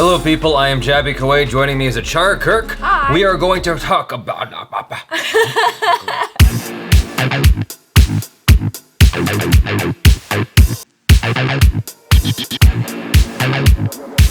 Hello people, I am JABY KOAY. Joining me is ACHARA KIRK. Hi. We are going to talk about...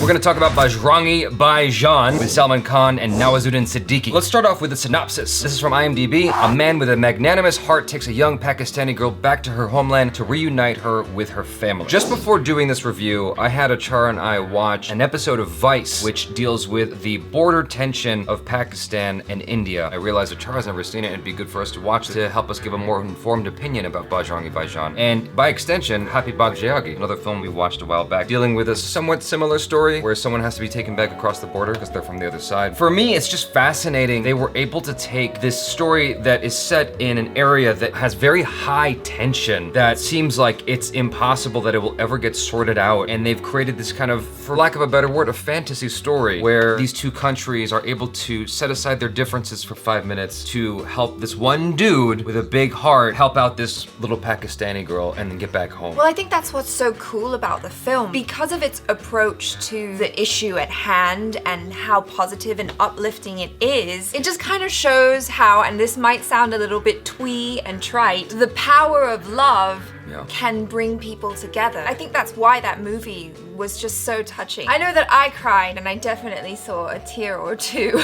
We're gonna talk about BAJRANGI BHAIJAAN with Salman Khan and Nawazuddin Siddiqui. Let's start off with the synopsis. This is from IMDb. A man with a magnanimous heart takes a young Pakistani girl back to her homeland to reunite her with her family. Just before doing this review, I had ACHARA and I watch an episode of Vice, which deals with the border tension of Pakistan and India. I realized ACHARA's never seen it, and it'd be good for us to watch it to help us give a more informed opinion about BAJRANGI BHAIJAAN. And by extension, Happy Bhagyagi, another film we watched a while back, dealing with a somewhat similar story where someone has to be taken back across the border because they're from the other side. For me, it's just fascinating. They were able to take this story that is set in an area that has very high tension, that seems like it's impossible that it will ever get sorted out. And they've created this kind of, for lack of a better word, a fantasy story where these two countries are able to set aside their differences for 5 minutes to help this one dude with a big heart help out this little Pakistani girl and then get back home. Well, I think that's what's so cool about the film. Because of its approach to the issue at hand and how positive and uplifting it is, it just kind of shows how, and this might sound a little bit twee and trite, the power of love can bring people together. I think that's why that movie was just so touching. I know that I cried, and I definitely saw a tear or two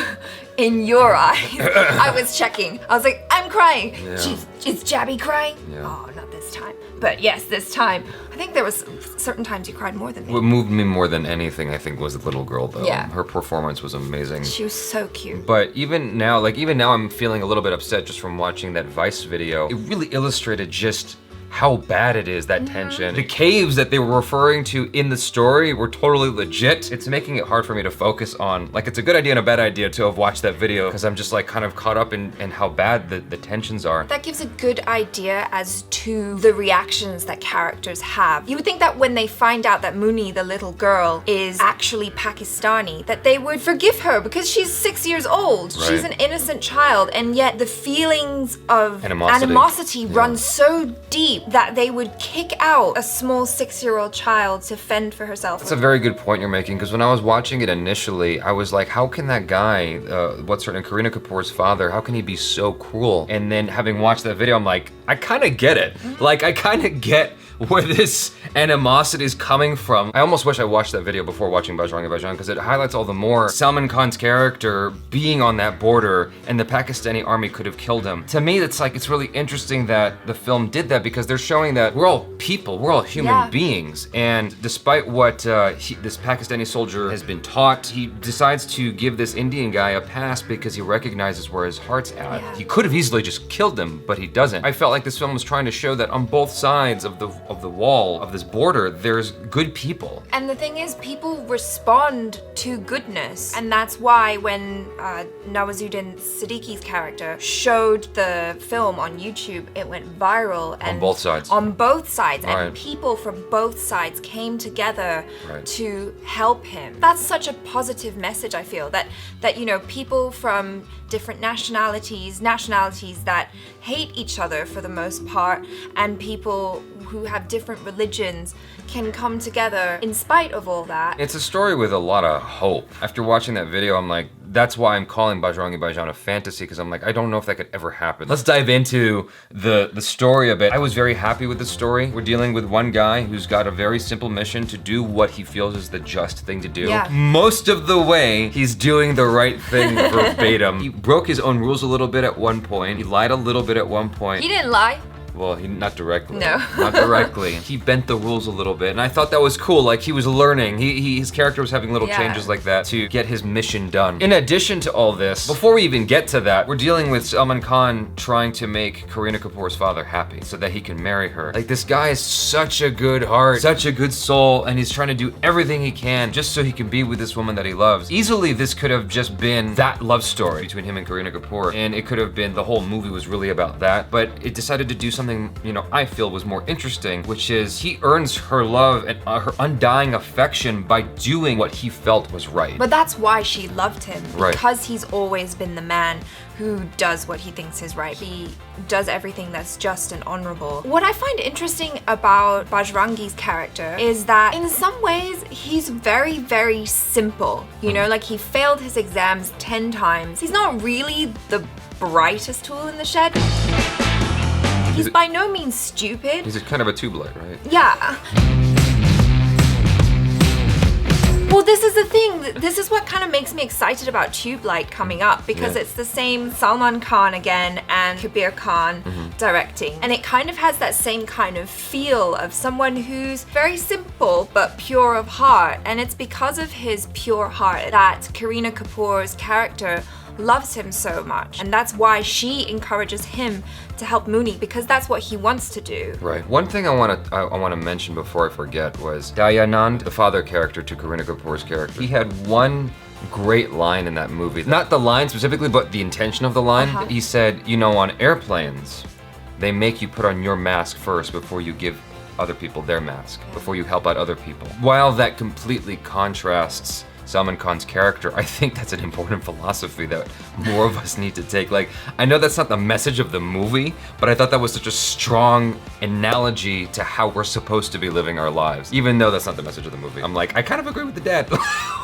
in your eyes. I was checking. I was like, I'm crying. Yeah. Is JABY crying? Yeah. Oh, not this time. But yes, this time. I think there was certain times you cried more than me. What moved me more than anything, I think, was the little girl, though. Yeah. Her performance was amazing. She was so cute. But even now I'm feeling a little bit upset just from watching that Vice video. It really illustrated just how bad it is, that tension. The caves that they were referring to in the story were totally legit. It's making it hard for me to focus on, like, it's a good idea and a bad idea to have watched that video because I'm just like kind of caught up in how bad the tensions are. That gives a good idea as to the reactions that characters have. You would think that when they find out that Muni, the little girl, is actually Pakistani, that they would forgive her because she's 6 years old. Right. She's an innocent child, and yet the feelings of animosity run so deep that they would kick out a small 6-year-old child to fend for herself. That's a very good point you're making, because when I was watching it initially, I was like, how can that guy, what's her name, Kareena Kapoor's father, how can he be so cruel? And then having watched that video, I'm like, I kind of get it. Like, I kind of get where this animosity is coming from. I almost wish I watched that video before watching BAJRANGI BHAIJAAN because it highlights all the more Salman Khan's character being on that border and the Pakistani army could have killed him. To me, it's like, it's really interesting that the film did that because they're showing that we're all people, we're all human beings. And despite what this Pakistani soldier has been taught, he decides to give this Indian guy a pass because he recognizes where his heart's at. Yeah. He could have easily just killed him, but he doesn't. I felt like this film was trying to show that on both sides of the wall of this border, there's good people. And the thing is, people respond to goodness. And that's why when Nawazuddin Siddiqui's character showed the film on YouTube, it went viral. And On both sides. On both sides. Right. And people from both sides came together to help him. That's such a positive message, I feel, that you know, people from different nationalities that hate each other for the most part, and people who have different religions can come together in spite of all that. It's a story with a lot of hope. After watching that video, I'm like, that's why I'm calling BAJRANGI BHAIJAAN a fantasy, because I'm like, I don't know if that could ever happen. Let's dive into the story a bit. I was very happy with the story. We're dealing with one guy who's got a very simple mission to do what he feels is the just thing to do. Yeah. Most of the way, he's doing the right thing verbatim. He broke his own rules a little bit at one point. He lied a little bit at one point. He didn't lie. Well, not directly. No. Not directly. He bent the rules a little bit, and I thought that was cool. Like, he was learning. His character was having little changes like that to get his mission done. In addition to all this, before we even get to that, we're dealing with Salman Khan trying to make Kareena Kapoor's father happy so that he can marry her. Like, this guy is such a good heart, such a good soul, and he's trying to do everything he can just so he can be with this woman that he loves. Easily, this could have just been that love story between him and Kareena Kapoor, and it could have been the whole movie was really about that, but it decided to do something something, you know, I feel was more interesting, which is he earns her love and her undying affection by doing what he felt was right. But that's why she loved him, Right. because he's always been the man who does what he thinks is right. He does everything that's just and honorable. What I find interesting about Bajrangi's character is that in some ways he's very, very simple. You know, like he failed his exams 10 times. He's not really the brightest tool in the shed. He's by no means stupid. He's kind of a tube light, right? Yeah. Well, this is the thing. This is what kind of makes me excited about Tube Light coming up, because it's the same Salman Khan again and Kabir Khan directing. And it kind of has that same kind of feel of someone who's very simple but pure of heart. And it's because of his pure heart that Kareena Kapoor's character loves him so much, and that's why she encourages him to help Mooney, because that's what he wants to do. Right. One thing I want to mention before I forget was Dayanand, the father character to Kareena Kapoor's character. He had one great line in that movie. Not the line specifically, but the intention of the line. He said, you know, on airplanes, they make you put on your mask first before you give other people their mask, before you help out other people. While that completely contrasts Salman Khan's character, I think that's an important philosophy that more of us need to take. Like, I know that's not the message of the movie, but I thought that was such a strong analogy to how we're supposed to be living our lives, even though that's not the message of the movie. I'm like, I kind of agree with the dad.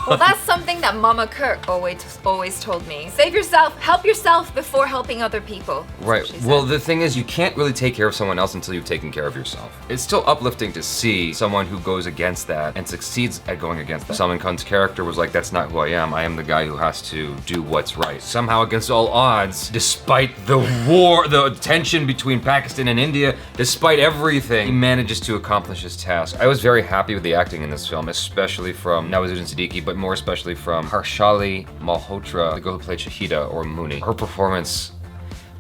Well, that's something that Mama KIRK always told me. Save yourself, help yourself before helping other people. Right. Well, the thing is, you can't really take care of someone else until you've taken care of yourself. It's still uplifting to see someone who goes against that and succeeds at going against that. Salman Khan's character was like, that's not who I am. I am the guy who has to do what's right. Somehow, against all odds, despite the war, the tension between Pakistan and India, despite everything, he manages to accomplish his task. I was very happy with the acting in this film, especially from Nawazuddin Siddiqui, but more especially from Harshali Malhotra, the girl who played Shahida or Mooney. Her performance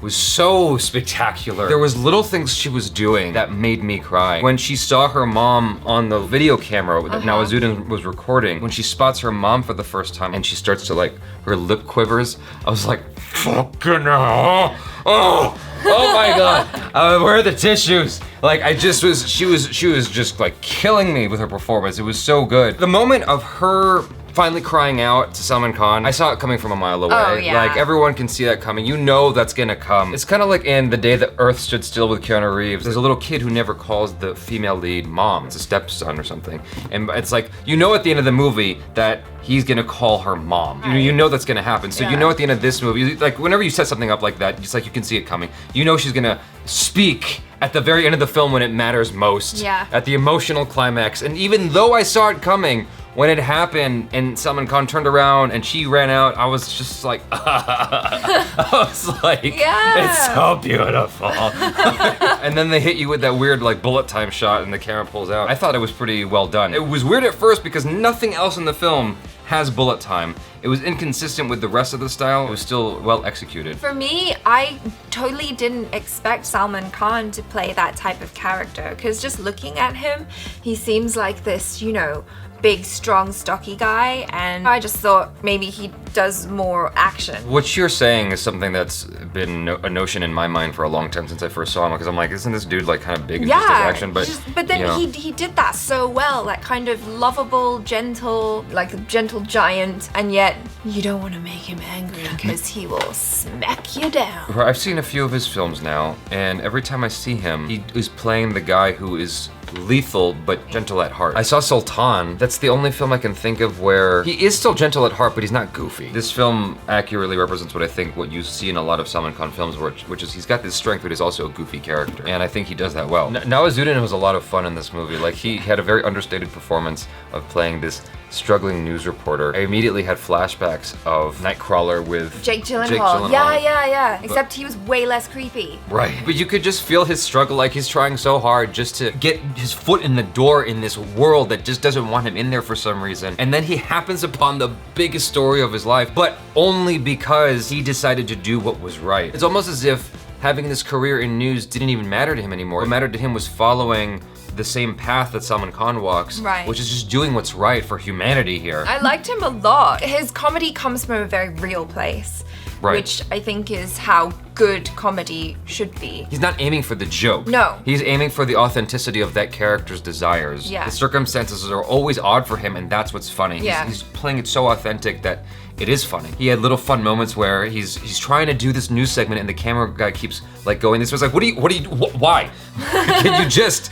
was so spectacular. There was little things she was doing that made me cry. When she saw her mom on the video camera that Nawazuddin was recording, when she spots her mom for the first time and she starts to like, her lip quivers, I was like, fucking hell. Oh my God, where are the tissues? Like, she was just like killing me with her performance. It was so good. The moment of her finally crying out to Salman Khan, I saw it coming from a mile away. Oh, yeah. Like, everyone can see that coming. You know that's gonna come. It's kind of like in The Day the Earth Stood Still with Keanu Reeves. There's a little kid who never calls the female lead mom. It's a stepson or something. And it's like, you know at the end of the movie that he's gonna call her mom. You know that's gonna happen. So you know at the end of this movie, like whenever you set something up like that, it's like you can see it coming. You know she's gonna speak at the very end of the film when it matters most. Yeah. At the emotional climax. And even though I saw it coming, when it happened and Salman Khan turned around and she ran out, I was just like, I was like, it's so beautiful. And then they hit you with that weird like bullet time shot and the camera pulls out. I thought it was pretty well done. It was weird at first because nothing else in the film has bullet time. It was inconsistent with the rest of the style. It was still well executed. For me, I totally didn't expect Salman Khan to play that type of character, because just looking at him, he seems like this, you know, big, strong, stocky guy, and I just thought maybe he does more action. What you're saying is something that's been a notion in my mind for a long time since I first saw him, because I'm like, isn't this dude like kind of big and just does action? But then you know, he did that so well, that kind of lovable, gentle, like a gentle giant, and yet you don't want to make him angry because he will smack you down. I've seen a few of his films now, and every time I see him, he is playing the guy who is lethal but gentle at heart. I saw Sultan. That's the only film I can think of where he is still gentle at heart, but he's not goofy. This film accurately represents what I think what you see in a lot of Salman Khan films, which is he's got this strength, but he's also a goofy character, and I think he does that well. Nawazuddin was a lot of fun in this movie. Like, he had a very understated performance of playing this struggling news reporter. I immediately had flashbacks of Nightcrawler with Jake Gyllenhaal. Yeah. Except he was way less creepy. Right. But you could just feel his struggle, like he's trying so hard just to get his foot in the door in this world that just doesn't want him in there for some reason. And then he happens upon the biggest story of his life, but only because he decided to do what was right. It's almost as if having this career in news didn't even matter to him anymore. What mattered to him was following the same path that Salman Khan walks, which is just doing what's right for humanity here. I liked him a lot. His comedy comes from a very real place, which I think is how good comedy should be. He's not aiming for the joke. No. He's aiming for the authenticity of that character's desires. Yeah. The circumstances are always odd for him, and that's what's funny. Yeah. He's playing it so authentic that it is funny. He had little fun moments where he's trying to do this news segment and the camera guy keeps like going this way. It's like, why? Can you just?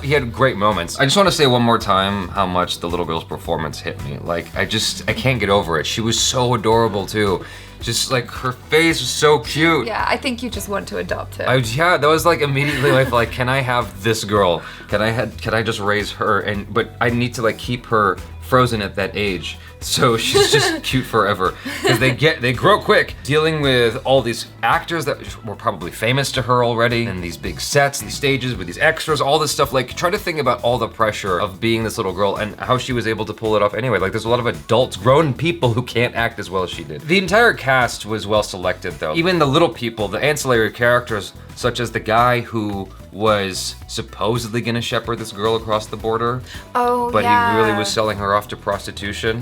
He had great moments. I just want to say one more time how much the little girl's performance hit me. Like, I can't get over it. She was so adorable too. Just like her face was so cute. Yeah, I think you just want to adopt her. Yeah, that was like immediately like, can I have this girl? Can I just raise her? But I need to like keep her frozen at that age. So she's just cute forever. Because they grow quick. Dealing with all these actors that were probably famous to her already, and these big sets, these stages with these extras, all this stuff. Like, try to think about all the pressure of being this little girl and how she was able to pull it off anyway. Like, there's a lot of adults, grown people who can't act as well as she did. The entire cast was well selected though. Even the little people, the ancillary characters, such as the guy who was supposedly gonna shepherd this girl across the border. Oh, but yeah. he really was selling her off to prostitution.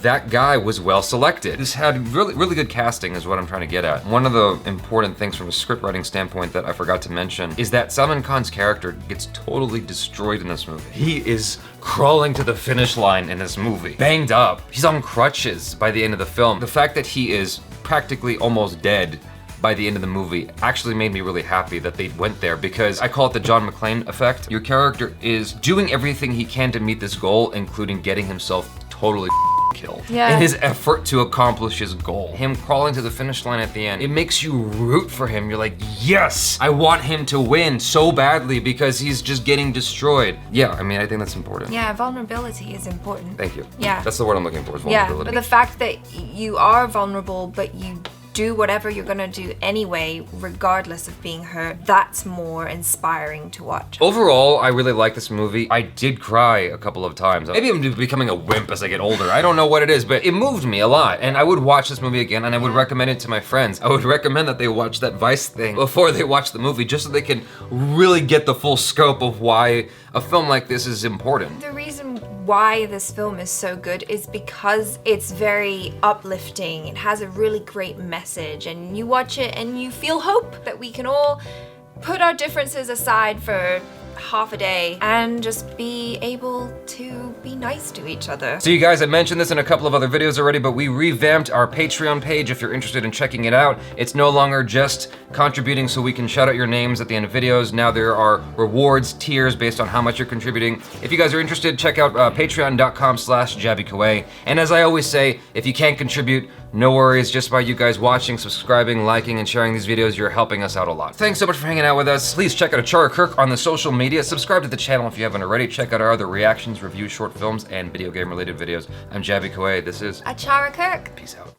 That guy was well selected. This had really good casting is what I'm trying to get at. One of the important things from a script writing standpoint that I forgot to mention is that Salman Khan's character gets totally destroyed in this movie. He is crawling to the finish line in this movie. Banged up. He's on crutches by the end of the film. The fact that he is practically almost dead by the end of the movie actually made me really happy that they went there, because I call it the John McClane effect. Your character is doing everything he can to meet this goal, including getting himself totally killed in his effort to accomplish his goal. Him crawling to the finish line at the end, it makes you root for him. You're like, yes, I want him to win so badly because he's just getting destroyed. Yeah, I mean, I think that's important. Yeah, vulnerability is important. Thank you. Yeah. That's the word I'm looking for, is Yeah, vulnerability. but the fact that you are vulnerable, but you do whatever you're gonna do anyway, regardless of being hurt, that's more inspiring to watch. Overall, I really like this movie. I did cry a couple of times. Maybe I'm becoming a wimp as I get older. I don't know what it is, but it moved me a lot. And I would watch this movie again, and I would recommend it to my friends. I would recommend that they watch that Vice thing before they watch the movie, just so they can really get the full scope of why a film like this is important. The reason why this film is so good is because it's very uplifting. It has a really great message, and you watch it and you feel hope that we can all put our differences aside for half a day and just be able to be nice to each other. So you guys, I mentioned this in a couple of other videos already, but we revamped our Patreon page if you're interested in checking it out. It's no longer just contributing so we can shout out your names at the end of videos. Now there are rewards, tiers based on how much you're contributing. If you guys are interested, check out patreon.com/JABY. And as I always say, if you can't contribute, no worries, just by you guys watching, subscribing, liking, and sharing these videos, you're helping us out a lot. Thanks so much for hanging out with us. Please check out ACHARA KIRK on the social media. Subscribe to the channel if you haven't already. Check out our other reactions, reviews, short films, and video game related videos. I'm JABY. This is ACHARA KIRK. Peace out.